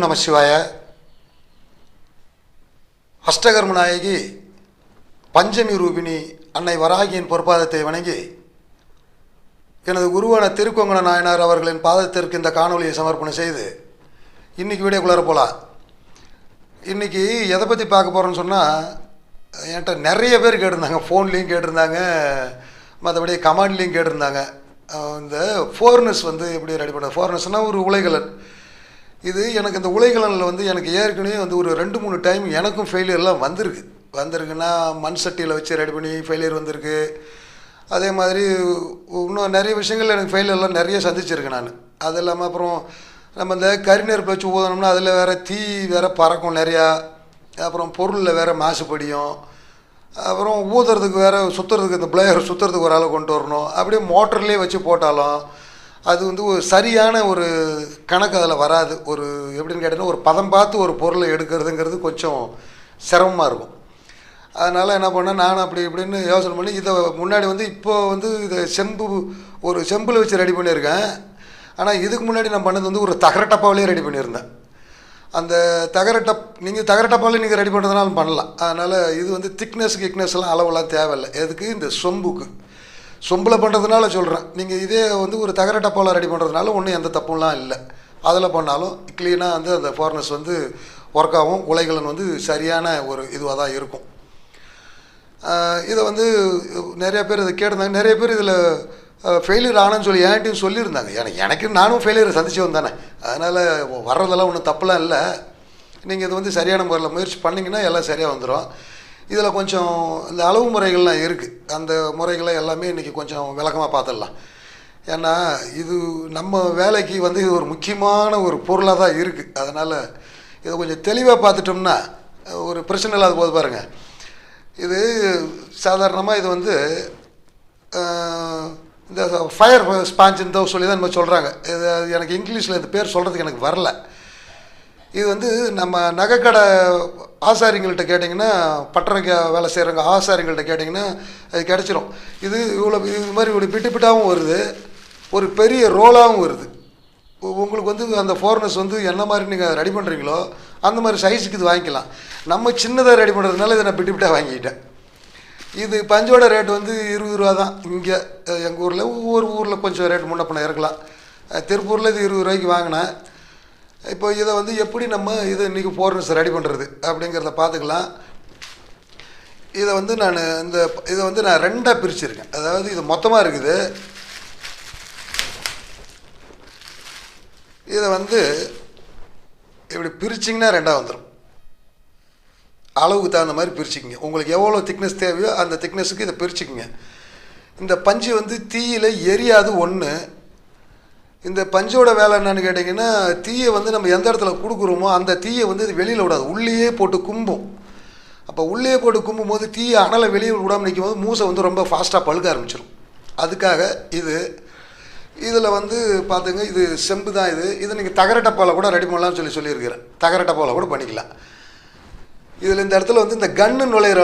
நம சிவாய. அஷ்டகர்மநாயகி பஞ்சமி ரூபிணி அன்னை வராகியின் பொற்பாதத்தை வணங்கி எனது குருவான திருக்கொங்கண நாயனார் அவர்களின் பாதத்திற்கு இந்த காணொலியை சமர்ப்பணம் செய்து இன்றைக்கி வீடியோக்குள்ளார போகலாம். இன்றைக்கி எதை பற்றி பார்க்க போகிறோன்னு சொன்னால், என்கிட்ட நிறைய பேர் கேட்டிருந்தாங்க, ஃபோன்லேயும் கேட்டிருந்தாங்க, மற்றபடி கமெண்ட்லேயும் கேட்டிருந்தாங்க. இந்த ஃபோர்னஸ் வந்து எப்படி ரெடி பண்ண, ஃபோர்னஸ்னால் ஒரு உலைகலன். இது எனக்கு இந்த உலைகலனில் வந்து எனக்கு ஏற்கனவே வந்து ஒரு 2-3 டைம் எனக்கும் ஃபெயிலியர்லாம் வந்திருக்குன்னா மண் சட்டியில் வச்சு ரெடி பண்ணி ஃபெயிலியர் வந்திருக்கு. அதே மாதிரி இன்னும் நிறைய விஷயங்கள் எனக்கு ஃபெயிலியர்லாம் நிறைய சந்திச்சிருக்கேன் நான். அது இல்லாமல் அப்புறம் நம்ம இந்த கரிநெருப்பு வச்சு ஊதணும்னா அதில் வேறு தீ வேறு பறக்கும் நிறையா, அப்புறம் பொருளில் வேறு மாசுபடியும், அப்புறம் ஊதுறதுக்கு வேறு சுற்றுறதுக்கு இந்த பிளேயர் சுற்றுறதுக்கு ஒரு ஆள் கொண்டு வரணும். அப்படியே மோட்டர்லேயே வச்சு போட்டாலும் அது வந்து ஒரு சரியான ஒரு கணக்கு அதில் வராது. ஒரு எப்படின்னு கேட்டிங்கன்னா, ஒரு பதம் பார்த்து ஒரு பொருளை எடுக்கிறதுங்கிறது கொஞ்சம் சிரமமாக இருக்கும். அதனால் என்ன பண்ணேன், நான் அப்படி இப்படின்னு யோசனை பண்ணி இதை முன்னாடி வந்து இப்போ வந்து இதை ஒரு செம்பில் வச்சு ரெடி பண்ணியிருக்கேன். ஆனால் இதுக்கு முன்னாடி நான் பண்ணது வந்து ஒரு தகர டப்பாவிலே ரெடி பண்ணியிருந்தேன். அந்த நீங்கள் தகர டப்பாவிலே நீங்கள் ரெடி பண்ணுறதுனாலும் பண்ணலாம். அதனால் இது வந்து கிக்னஸ்லாம் அளவெல்லாம் தேவையில்லை. எதுக்கு இந்த சொம்பில் பண்ணுறதுனால சொல்கிறேன். நீங்கள் இதே வந்து ஒரு தகர டப்பாவில் ரெடி பண்ணுறதுனால ஒன்றும் எந்த தப்புலாம் இல்லை. அதில் பண்ணாலும் க்ளீனாக வந்து அந்த ஃபோர்னஸ் வந்து ஒர்க் ஆகும். உலைகலன் வந்து சரியான ஒரு இதுவாக தான் இருக்கும். இதை வந்து நிறைய பேர் இதை கேட்டிருந்தாங்க. நிறைய பேர் இதில் ஃபெயிலியர் ஆனேன்னு சொல்லி ஏன்ட்டையும் சொல்லியிருந்தாங்க. எனக்கு நானும் ஃபெயிலியர் சந்திச்சு வந்தானே, அதனால் வர்றதெல்லாம் ஒன்றும் தப்புலாம் இல்லை. நீங்கள் இது வந்து சரியான முறையில் முயற்சி பண்ணிங்கன்னா எல்லாம் சரியாக வந்துடும். இதில் கொஞ்சம் இந்த அளவு முறைகள்லாம் இருக்குது. அந்த முறைகளை எல்லாமே இன்றைக்கி கொஞ்சம் விளக்கமாக பார்த்துடலாம். ஏன்னா இது நம்ம வேலைக்கு வந்து இது ஒரு முக்கியமான ஒரு பொருளாக தான் இருக்குது. அதனால் இதை கொஞ்சம் தெளிவாக பார்த்துட்டோம்னா ஒரு பிரச்சனை இல்லாத போது பாருங்கள். இது சாதாரணமாக இது வந்து இந்த ஃபயர் ஸ்பாஞ்சுன்னு சொல்லி தான் நம்ம சொல்கிறாங்க. இது எனக்கு இங்கிலீஷில் இந்த பேர் சொல்கிறதுக்கு எனக்கு வரல. இது வந்து நம்ம நகைக்கடை ஆசாரிங்கள்கிட்ட கேட்டிங்கன்னா, பட்டறைக்கு வேலை செய்கிறவங்க ஆசாரிங்கள்கிட்ட கேட்டிங்கன்னா அது கிடச்சிரும். இது இது மாதிரி ஒரு பிட்டாகவும் வருது, ஒரு பெரிய ரோலாகவும் வருது. உங்களுக்கு வந்து அந்த ஃபோர்னஸ் வந்து என்ன மாதிரி நீங்கள் ரெடி பண்ணுறீங்களோ அந்த மாதிரி சைஸுக்கு இது வாங்கிக்கலாம். நம்ம சின்னதாக ரெடி பண்ணுறதுனால இதை நான் பிட்டாக வாங்கிக்கிட்டேன். இது பஞ்சோட ரேட் வந்து 20 ரூபா தான். இங்கே எங்கள் ஊரில் ஒவ்வொரு ஊரில் கொஞ்சம் ரேட் முன்ன பண்ண இருக்கலாம். திருப்பூரில் இது 20 ரூபாய்க்கு வாங்கினேன். இப்போ இதை வந்து எப்படி நம்ம இதை இன்றைக்கி ஃபோர்னஸ் ரெடி பண்ணுறது அப்படிங்கிறத பார்த்துக்கலாம். இதை வந்து இதை வந்து நான் 2ஆக பிரிச்சுருக்கேன். அதாவது இது மொத்தமாக இருக்குது. இதை வந்து இப்படி பிரிச்சிங்கன்னா 2ஆக வந்துடும். அளவுக்கு தகுந்த மாதிரி பிரிச்சுக்கிங்க. உங்களுக்கு எவ்வளோ திக்னஸ் தேவையோ அந்த திக்னஸுக்கு இதை பிரிச்சுக்கிங்க. இந்த பஞ்சு வந்து தீயில் எரியாது ஒன்று. இந்த பஞ்சோட வேலை என்னன்னு கேட்டிங்கன்னா, தீயை வந்து நம்ம எந்த இடத்துல கொடுக்குறோமோ அந்த தீயை வந்து இது வெளியில் விடாது, உள்ளேயே போட்டு கும்பும். அப்போ உள்ளே போட்டு கும்பும் போது தீயை அனலை வெளியே விடாமல் நிற்கும் போது மூசை வந்து ரொம்ப ஃபாஸ்ட்டாக பழுக்க ஆரம்பிச்சிடும். அதுக்காக இதில் வந்து பார்த்துங்க, இது செம்பு தான். இது நீங்கள் தகர டப்பாவில் கூட ரெடி பண்ணலாம்னு சொல்லியிருக்கிறேன். தகர டப்பாவில் கூட பண்ணிக்கலாம். இதில் இந்த இடத்துல வந்து இந்த கன்று நுழையிற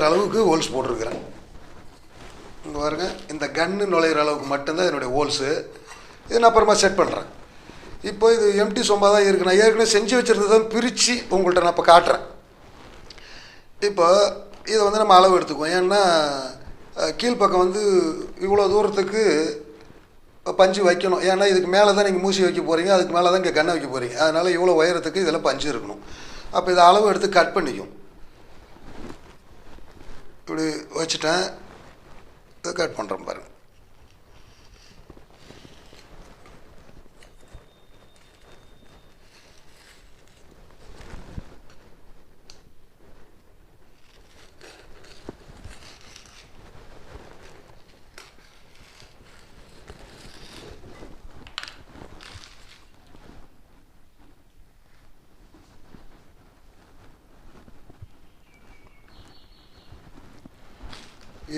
அளவுக்கு ஹோல்ஸ் போட்டிருக்கிறேன். இங்கே பாருங்க, இந்த கன்று நுழையிற அளவுக்கு மட்டும்தான் என்னுடைய ஹோல்ஸு. இது நான் அப்புறமா செட் பண்ணுறேன். இப்போ இது எம்டி சொம்பாக தான் இருக்குது. நான் ஏற்கனவே செஞ்சு வச்சுருந்தது தான் பிரித்து உங்கள்கிட்ட நான் இப்போ காட்டுறேன். இப்போ இதை வந்து நம்ம அளவு எடுத்துக்குவோம். ஏன்னா கீழ்ப்பக்கம் வந்து இவ்வளோ தூரத்துக்கு பஞ்சு வைக்கணும். ஏன்னா இதுக்கு மேலே தான் நீங்கள் மூசி வைக்க போகிறீங்க, அதுக்கு மேலே தான் இங்கே கண்ணை வைக்க போகிறீங்க. அதனால் இவ்வளோ உயரத்துக்கு இதில் பஞ்சு இருக்கணும். அப்போ இதை அளவு எடுத்து கட் பண்ணிக்கும். இப்படி வச்சுட்டேன், இதை கட் பண்ணுறேன் பாருங்கள்.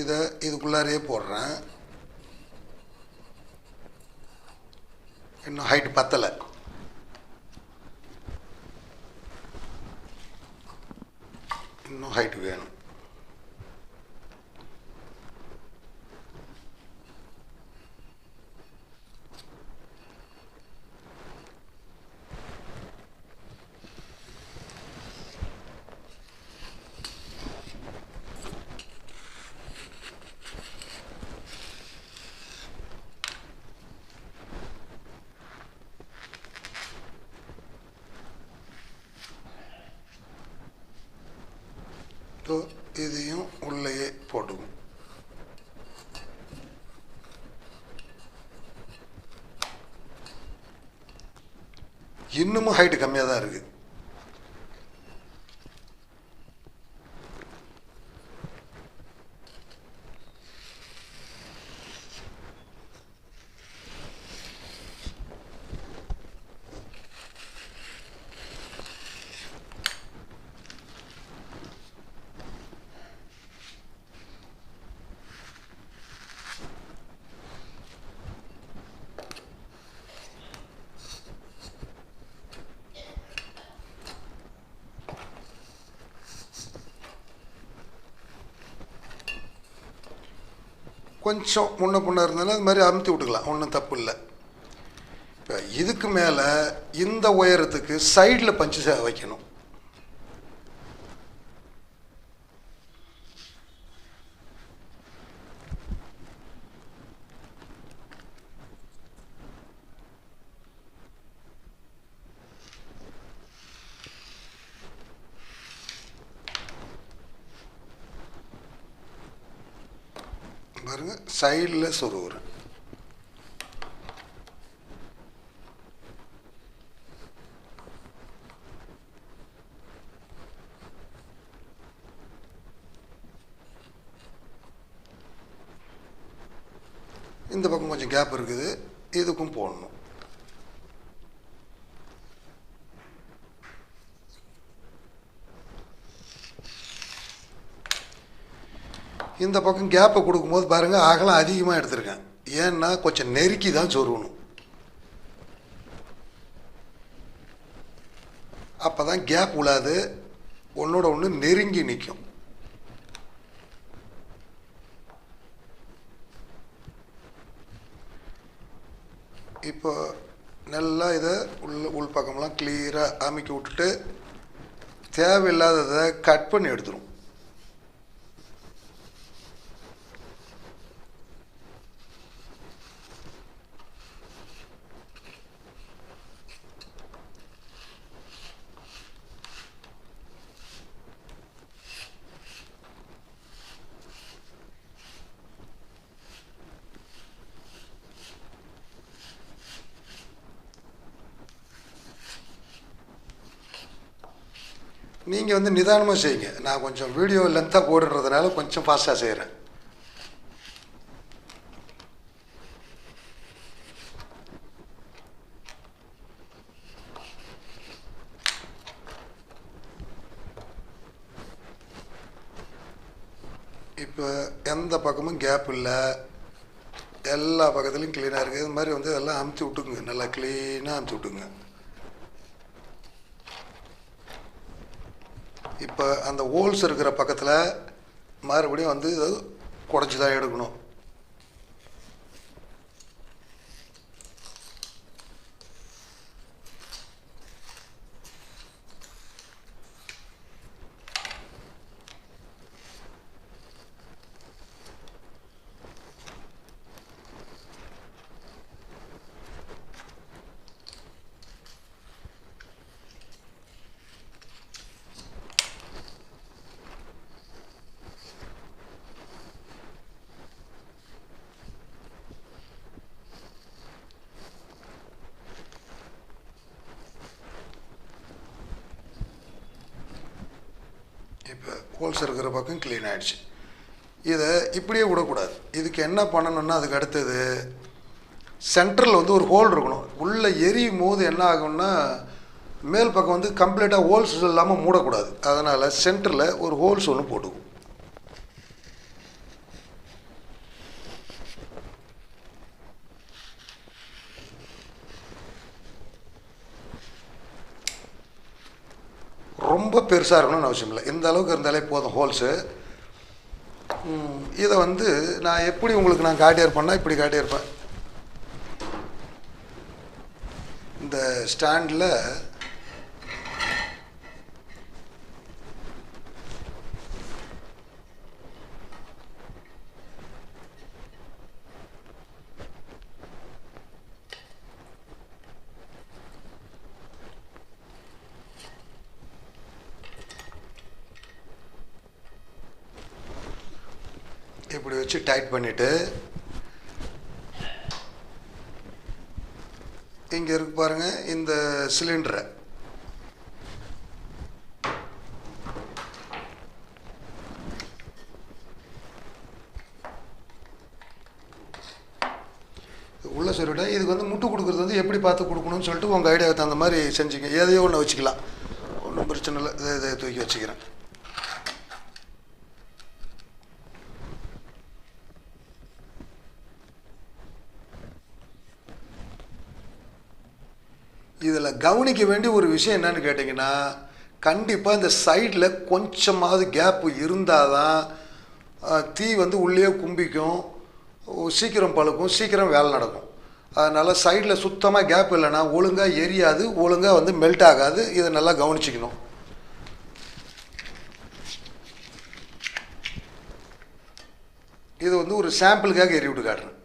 இதை இதுக்குள்ளாரையே போடுறேன். இன்னும் ஹைட் பத்தலை. இன்னும் ஹைட் வேணும். இப்போ இதையும் உள்ளேயே போட்டுக்கும். இன்னமும் ஹைட்டு கம்மியாக தான் இருக்குது. கொஞ்சம் முன்ன பின்ன இருந்தாலும் அது மாதிரி அமுத்தி விட்டுக்கலாம், ஒன்றும் தப்பு இல்லை. இப்போ இதுக்கு மேலே இந்த உயரத்துக்கு சைடில் பஞ்சு வைக்கணும். பாருங்க, சைடில் சொருவுறேன். இந்த பக்கம் கொஞ்சம் கேப் இருக்குது, இதுக்கும் போடணும். இந்த பக்கம் கேப்பை கொடுக்கும்போது பாருங்கள், அகலம் அதிகமாக எடுத்திருக்கேன். ஏன்னா கொஞ்சம் நெருக்கி தான் சொருகணும், அப்போ தான் கேப் விழாது, ஒன்றோட ஒன்று நெருங்கி நிற்கும். இப்போ நல்லா இதை உள் பக்கம்லாம் கிளியராக அமுக்கி விட்டுட்டு தேவையில்லாததை கட் பண்ணி எடுத்துரும். நீங்கள் வந்து நிதானமாக செய்யுங்க, நான் கொஞ்சம் வீடியோ லென்த்தாக போடுறதுனால கொஞ்சம் ஃபாஸ்ட்டாக செய்கிறேன். இப்போ எந்த பக்கமும் கேப் இல்லை, எல்லா பக்கத்துலையும் க்ளீனாக இருக்குது. இது மாதிரி வந்து எல்லாம் அமுத்தி விட்டுக்குங்க, நல்லா க்ளீனாக அமுத்தி விட்டுங்க. இப்போ அந்த ஹோல்ஸ் இருக்கிற பக்கத்தில் மறுபடியும் வந்து இது குடச்சி தான் எடுக்கணும். இப்போ ஹோல்ஸ் இருக்கிற பக்கம் க்ளீன் ஆகிடுச்சு. இதை இப்படியே விடக்கூடாது, இதுக்கு என்ன பண்ணணும்னா அதுக்கு அடுத்தது சென்டரில் வந்து ஒரு ஹோல் இருக்கணும். உள்ளே எரியும் போது என்ன ஆகும்னா மேல் பக்கம் வந்து கம்ப்ளீட்டாக ஹோல்ஸ் இல்லாமல் மூடக்கூடாது. அதனால் சென்டரில் ஒரு ஹோல்ஸ் ஒன்று போட்டுக்கும். ரொம்ப பெருசாக இருக்கணும்னு அவசியம் இல்லை, இந்த அளவுக்கு இருந்தாலே போதும் ஹோல்ஸு. இதை வந்து நான் எப்படி உங்களுக்கு நான் காட்டியிருப்பேன்னா இப்படி காட்டியிருப்பேன். இந்த ஸ்டாண்டில் இப்படி வச்சு டைட் பண்ணிவிட்டு இங்கே இருக்கு பாருங்கள் இந்த சிலிண்டரை உள்ளே சொல்லிவிட்டேன். இதுக்கு வந்து முட்டு கொடுக்குறது வந்து எப்படி பார்த்து கொடுக்கணும்னு சொல்லிட்டு உங்கள் ஐடியாவுக்கு தகுந்த மாதிரி செஞ்சுங்க. எதையோ ஒன்று வச்சுக்கலாம், ஒன்றும் பிரச்சனை இல்லை. இதை தூக்கி வச்சுக்கிறேன். இதில் கவனிக்க வேண்டிய ஒரு விஷயம் என்னன்னு கேட்டிங்கன்னா, கண்டிப்பாக இந்த சைடில் கொஞ்சமாவது கேப்பு இருந்தால் தான் தீ வந்து உள்ளே கும்பிக்கும், சீக்கிரம் பழுக்கும், சீக்கிரம் வேலை நடக்கும். அதனால் சைடில் சுத்தமாக கேப் இல்லைன்னா ஒழுங்காக எரியாது, ஒழுங்காக வந்து மெல்ட் ஆகாது. இதை நல்லா கவனிச்சிக்கணும். இது வந்து ஒரு சாம்பிளுக்காக எரி விட்டு காட்டுறேன்.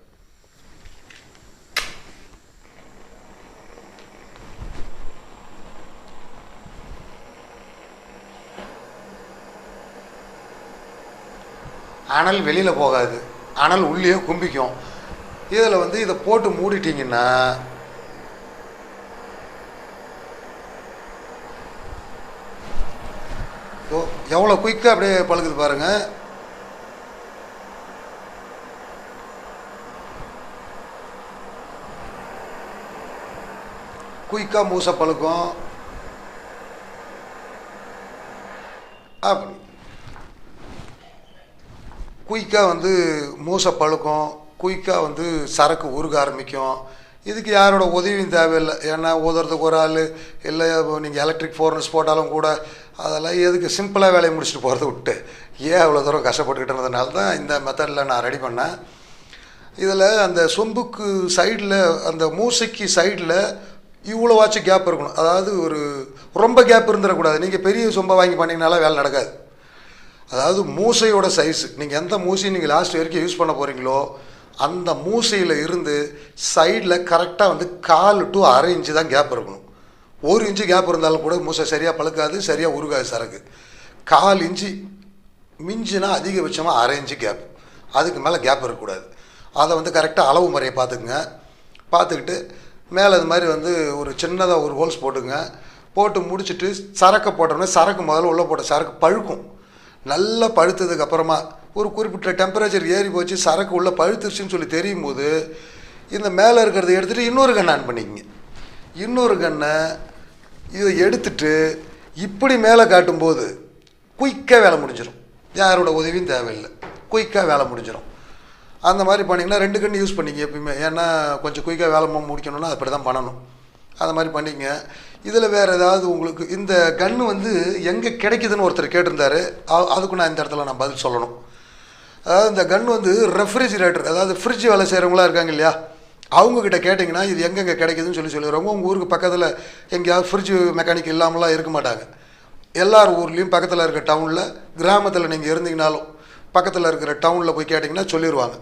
அனல் வெளியில் போகாது, அனல் உள்ளே கும்பிக்கும். இதில் வந்து இதை போட்டு மூடிட்டிங்கன்னா எவ்வளோ குயிக்காக அப்படியே பழுகுது பாருங்கள். குயிக்காக மூசை பழுக்கும். அப்படி குயிக்காக வந்து மூசை பழுக்கும், குயிக்காக வந்து சரக்கு உருக ஆரம்பிக்கும். இதுக்கு யாரோட உதவியும் தேவையில்லை. ஏன்னா ஊதுறதுக்கு ஒரு ஆள் இல்லை, நீங்கள் எலக்ட்ரிக் ஃபோர்னஸ் போட்டாலும் கூட அதெல்லாம் எதுக்கு, சிம்பிளாக வேலையை முடிச்சுட்டு போகிறத விட்டு ஏன் அவ்வளோ தூரம் கஷ்டப்பட்டுக்கிட்டதுனால தான் இந்த மெத்தடில் நான் ரெடி பண்ணேன். இதில் அந்த சொம்புக்கு சைடில், அந்த மூசைக்கு சைடில் இவ்வளோவாச்சும் கேப் இருக்கணும். அதாவது ஒரு ரொம்ப கேப் இருந்துடக்கூடாது. நீங்கள் பெரிய சொம்பை வாங்கி பண்ணிங்கனால வேலை நடக்காது. அதாவது மூசையோட சைஸு, நீங்கள் எந்த மூசையை நீங்கள் லாஸ்ட் வரைக்கும் யூஸ் பண்ண போகிறீங்களோ அந்த மூசையில் இருந்து சைடில் கரெக்டாக வந்து 1/4 to 1/2 இன்ச்சு தான் கேப் இருக்கணும். 1 இன்ச்சு கேப் இருந்தாலும் கூட மூசை சரியாக பழுக்காது, சரியாக உருகாது சரக்கு. 1/4 இன்ச்சு மிஞ்சினா அதிகபட்சமாக 1/2 இன்ச்சு கேப், அதுக்கு மேலே கேப் இருக்கக்கூடாது. அதை வந்து கரெக்டாக அளவு முறையை பார்த்துக்குங்க. பார்த்துக்கிட்டு மேலே இது மாதிரி வந்து ஒரு சின்னதாக ஒரு ஹோல்ஸ் போட்டுங்க. போட்டு முடிச்சுட்டு சரக்கை போட்டோம்னா சரக்கு முதல்ல உள்ளே போட்ட சரக்கு பழுக்கும். நல்லா பழுத்ததுக்கப்புறமா ஒரு குறிப்பிட்ட டெம்பரேச்சர் ஏறி போச்சு, சரக்கு உள்ளே பழுத்துருச்சுன்னு சொல்லி தெரியும் போது இந்த மேலே இருக்கிறத எடுத்துகிட்டு இன்னொரு கண்ணை ஆன் பண்ணிக்கங்க. இன்னொரு கண்ணை இதை எடுத்துட்டு இப்படி மேலே காட்டும்போது குயிக்காக வேலை முடிஞ்சிடும். யாரோட உதவியும் தேவையில்லை, குயிக்காக வேலை முடிஞ்சிடும். அந்த மாதிரி பண்ணிங்கன்னா 2 கன்று யூஸ் பண்ணிங்க எப்பயுமே. ஏன்னா கொஞ்சம் குயிக்காக வேலை முடிக்கணும்னா அப்படி தான் பண்ணணும். அந்த மாதிரி பண்ணிங்க. இதில் வேறு ஏதாவது உங்களுக்கு இந்த கன்று வந்து எங்கே கிடைக்குதுன்னு ஒருத்தர் கேட்டிருந்தார். அதுக்கு நான் இந்த இடத்துல நான் பதில் சொல்லணும். அதாவது இந்த கன்று வந்து ரெஃப்ரிஜிரேட்டர், அதாவது ஃப்ரிட்ஜ் வேலை செய்கிறவங்களாம் இருக்காங்க இல்லையா, அவங்கக்கிட்ட கேட்டிங்கன்னா இது எங்கெங்கே கிடைக்குதுன்னு சொல்லிடுவாங்க. உங்கள் ஊருக்கு பக்கத்தில் எங்கேயாவது ஃப்ரிட்ஜ் மெக்கானிக் இல்லாமலாம் இருக்க மாட்டாங்க. எல்லார் ஊர்லேயும் பக்கத்தில் இருக்கிற டவுனில், கிராமத்தில் நீங்கள் இருந்தீங்கனாலும் பக்கத்தில் இருக்கிற டவுனில் போய் கேட்டிங்கன்னா சொல்லிடுவாங்க.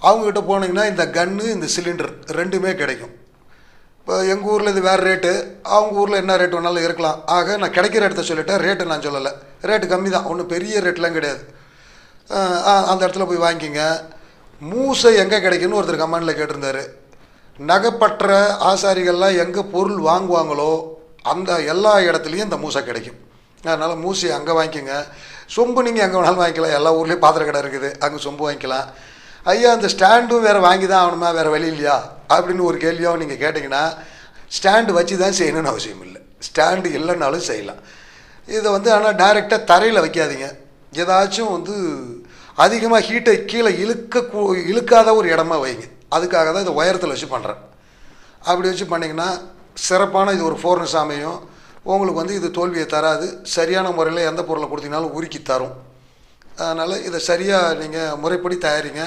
அவங்கக்கிட்ட போனீங்கன்னா இந்த கன்று, இந்த சிலிண்டர் ரெண்டுமே கிடைக்கும். இப்போ எங்கள் ஊரில் இது வேறு ரேட்டு, அவங்க ஊரில் என்ன ரேட் வேணாலும் இருக்கலாம். ஆக நான் கிடைக்கிற இடத்த சொல்லிட்டேன், ரேட்டு நான் சொல்லலை. ரேட்டு கம்மி தான், ஒன்றும் பெரிய ரேட்லாம் கிடையாது. அந்த இடத்துல போய் வாங்கிக்கிங்க. மூசை எங்கே கிடைக்குன்னு ஒருத்தர் கமெண்டில் கேட்டிருந்தார். நகைப்பற்ற ஆசாரிகள்லாம் எங்கே பொருள் வாங்குவாங்களோ அந்த எல்லா இடத்துலையும் இந்த மூசை கிடைக்கும். அதனால் மூசையை அங்கே வாங்கிக்கோங்க. சொம்பு நீங்கள் எங்கே வேணாலும் வாங்கிக்கலாம், எல்லா ஊர்லேயும் பாத்திர கடை இருக்குது, அங்கே சொம்பு வாங்கிக்கலாம். ஐயா அந்த ஸ்டாண்டும் வேறு வாங்கி தான் ஆகணுமா, வேறு வழி இல்லையா அப்படின்னு ஒரு கேள்வியாக நீங்கள் கேட்டிங்கன்னா, ஸ்டாண்டு வச்சு தான் செய்யணும்னு அவசியம் இல்லை, ஸ்டாண்டு இல்லைன்னாலும் செய்யலாம். இதை வந்து ஆனால் டைரெக்டாக தரையில் வைக்காதீங்க. ஏதாச்சும் வந்து அதிகமாக ஹீட்டை கீழே இழுக்காத ஒரு இடமா வைங்க. அதுக்காக தான் இதை உயரத்தில் வச்சு பண்ணுறேன். அப்படி வச்சு பண்ணிங்கன்னா சிறப்பான இது ஒரு ஃபோர்னஸ் அமையும். உங்களுக்கு வந்து இது தோல்வியை தராது. சரியான முறையில் எந்த பொருளை கொடுத்தீங்கனாலும் உருக்கி தரும். அதனால் இதை சரியாக நீங்கள் முறைப்படி தயாரிங்க.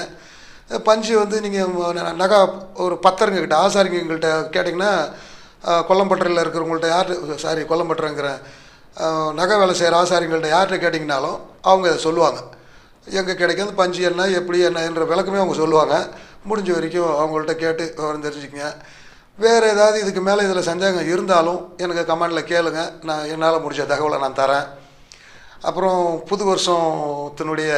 பஞ்சு வந்து நீங்கள் நகை ஒரு பத்தருங்கக்கிட்ட, ஆசாரிங்கள்கிட்ட கேட்டிங்கன்னா, கொல்லம்பட்டறையில் இருக்கிறவங்கள்ட்ட யார்கிட்ட, கொல்லம்பட்டறைங்கிற நகை வேலை செய்கிற ஆசாரிங்கள்ட்ட யார்கிட்ட கேட்டிங்கனாலும் அவங்க இதை சொல்லுவாங்க. எங்கே கிடைக்காது பஞ்சு என்ன, எப்படி என்னன்ற விளக்கமே அவங்க சொல்லுவாங்க. முடிஞ்ச வரைக்கும் அவங்கள்ட்ட கேட்டு தெரிஞ்சுக்கங்க. வேறு ஏதாவது இதுக்கு மேலே இதில் சந்தேகம் இருந்தாலும் எனக்கு கமெண்டில் கேளுங்க, நான் என்னால் முடிஞ்ச தகவலை நான் தரேன். அப்புறம் புது வருஷத்தினுடைய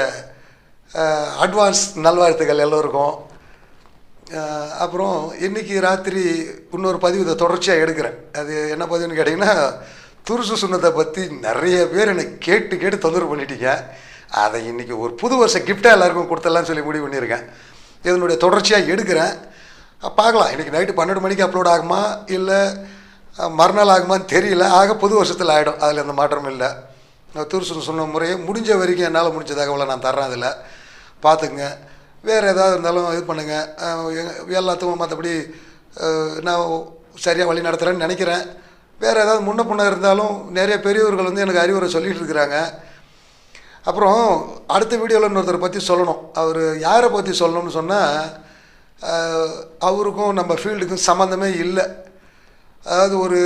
அட்வான்ஸ் நல்வாழ்த்துக்கள் எல்லோருக்கும். அப்புறம் இன்றைக்கி ராத்திரி இன்னொரு பதிவு இதை தொடர்ச்சியாக எடுக்கிறேன். அது என்ன பதிவுன்னு கேட்டிங்கன்னா, துருசு சுண்ணத்தை பற்றி நிறைய பேர் எனக்கு கேட்டு தொந்தரவு பண்ணிட்டீங்க. அதை இன்றைக்கி ஒரு புது வருஷ கிஃப்டாக எல்லாருக்கும் கொடுத்துடலான்னு சொல்லி முடிவு பண்ணியிருக்கேன். இதனுடைய தொடர்ச்சியாக எடுக்கிறேன். பார்க்கலாம், இன்றைக்கி நைட்டு 12 மணிக்கு அப்லோட் ஆகுமா இல்லை மறுநாள் ஆகுமான்னு தெரியல. புது வருஷத்தில் ஆகிடும், அதில் எந்த மாற்றமும் இல்லை. துருசு சொன்ன முறையை முடிஞ்ச வரைக்கும் என்னால் முடிஞ்ச தகவலை நான் தர்றேன். அதில் பார்த்துக்குங்க. வேறு ஏதாவது இருந்தாலும் இது பண்ணுங்கள். எல்லாத்துக்கும் மற்றபடி நான் சரியாக வழி நடத்துகிறேன்னு நினைக்கிறேன். வேறு ஏதாவது முன்ன பின்ன இருந்தாலும் நிறைய பெரியவர்கள் வந்து எனக்கு அறிவுரை சொல்லிகிட்டு இருக்கிறாங்க. அப்புறம் அடுத்த வீடியோவில் இன்னொருத்தரை பற்றி சொல்லணும். அவர் யாரை பற்றி சொல்லணும்னு சொன்னால், அவருக்கும் நம்ம ஃபீல்டுக்கும் சம்மந்தமே இல்லை. அதாவது ஒரு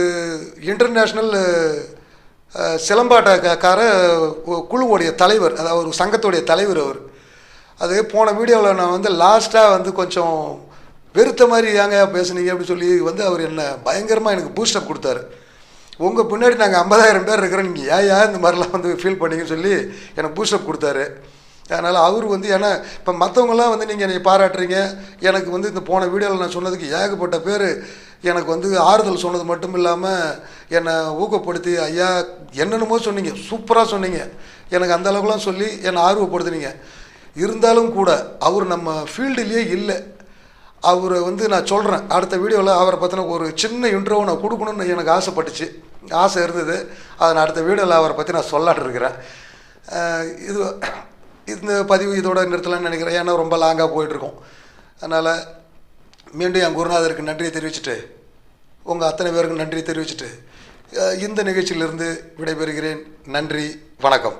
இன்டர்நேஷ்னல் சிலம்பாட்டக்கார குழுவோடைய தலைவர், அதாவது ஒரு சங்கத்தோடைய தலைவர் அவர். அது போன வீடியோவில் நான் வந்து லாஸ்ட்டாக வந்து கொஞ்சம் வெறுத்த மாதிரி ஏங்க பேசுனீங்க அப்படின்னு சொல்லி வந்து அவர் என்ன பயங்கரமாக எனக்கு பூஸ்டப் கொடுத்தாரு. உங்கள் பின்னாடி நாங்கள் 50,000 பேர் இருக்கிறோம், நீங்கள் ஏன் இந்த மாதிரிலாம் வந்து ஃபீல் பண்ணிங்கன்னு சொல்லி எனக்கு பூஸ்டப் கொடுத்தாரு. அதனால் அவர் வந்து, ஏன்னா இப்போ மற்றவங்களாம் வந்து நீங்கள் என்னை பாராட்டுறீங்க. எனக்கு வந்து இந்த போன வீடியோவில் நான் சொன்னதுக்கு ஏகப்பட்ட பேர் எனக்கு வந்து ஆறுதல் சொன்னது மட்டும் இல்லாமல் என்னை ஊக்கப்படுத்தி, ஐயா என்னென்னமோ சொன்னீங்க, சூப்பராக சொன்னீங்க, எனக்கு அந்த அளவுக்குலாம் சொல்லி என்னை ஆர்வப்படுத்துனீங்க. இருந்தாலும் கூட அவர் நம்ம ஃபீல்டுலேயே இல்லை. அவரை வந்து நான் சொல்கிறேன், அடுத்த வீடியோவில் அவரை பற்றின ஒரு சின்ன இன்ட்ரோவை நான் கொடுக்கணுன்னு எனக்கு ஆசை இருந்தது. அதை நான் அடுத்த வீடியோவில் அவரை பற்றி நான் சொல்லாட்டு இருக்கிறேன். இந்த பதிவு இதோட நிறுத்தலாம்னு நினைக்கிறேன், ஏன்னா ரொம்ப லாங்காக போயிட்டுருக்கோம். அதனால் மீண்டும் என் குருநாதருக்கு நன்றியை தெரிவிச்சுட்டு, உங்கள் அத்தனை பேருக்கும் நன்றியை தெரிவிச்சுட்டு இந்த நிகழ்ச்சியிலிருந்து விடைபெறுகிறேன். நன்றி, வணக்கம்.